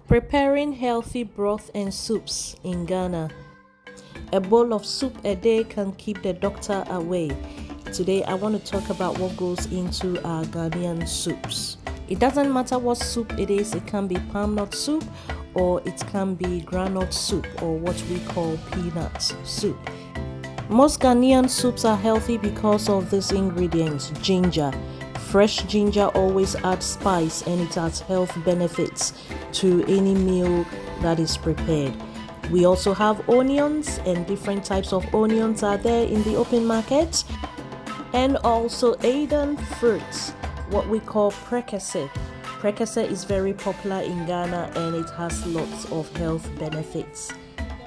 Preparing healthy broth and soups in Ghana. A bowl of soup a day can keep the doctor away. Today I want to talk about what goes into our Ghanaian soups. It doesn't matter what soup it is. It can be palm nut soup or it can be groundnut soup or what we call peanut soup. Most Ghanaian soups are healthy because of these ingredients. Ginger. Fresh ginger always adds spice and it adds health benefits to any meal that is prepared. We also have onions, and different types of onions are there in the open market. And also Idan fruits, what we call Prekese. Prekese is very popular in Ghana and it has lots of health benefits,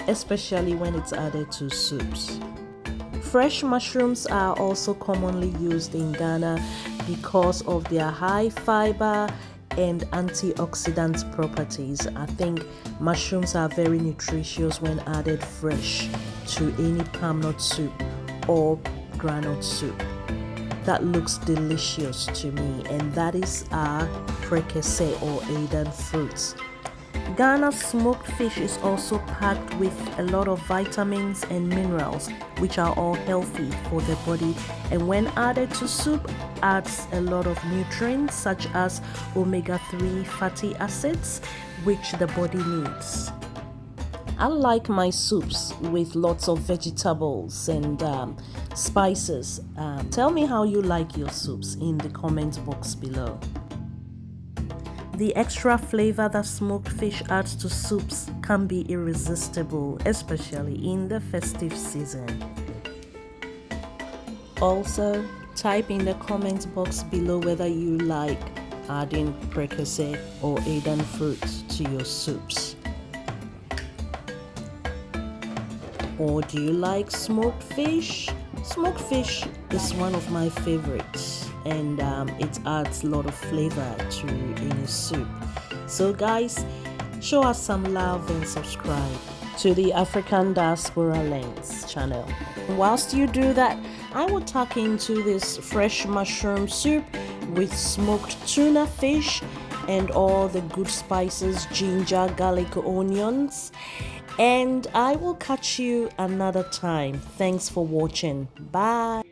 especially when it's added to soups. Fresh mushrooms are also commonly used in Ghana because of their high fiber and antioxidant properties. I think mushrooms are very nutritious when added fresh to any palm nut soup or groundnut soup. That looks delicious to me, and that is our Prekese or Idan fruits. Ghana's smoked fish is also packed with a lot of vitamins and minerals, which are all healthy for the body, and when added to soup adds a lot of nutrients such as omega-3 fatty acids, which the body needs. I like my soups with lots of vegetables and spices. Tell me how you like your soups in the comment box below. The extra flavor that smoked fish adds to soups can be irresistible, especially in the festive season. Also, type in the comment box below whether you like adding Prekese or Idan fruits to your soups. Or do you like smoked fish? Smoked fish is one of my favorites, and it adds a lot of flavor to any soup. So guys, show us some love and subscribe to the African Diaspora Lens channel. Whilst you do that, I will tuck into this fresh mushroom soup with smoked tuna fish and all the good spices, ginger, garlic, onions. And I will catch you another time. Thanks for watching. Bye.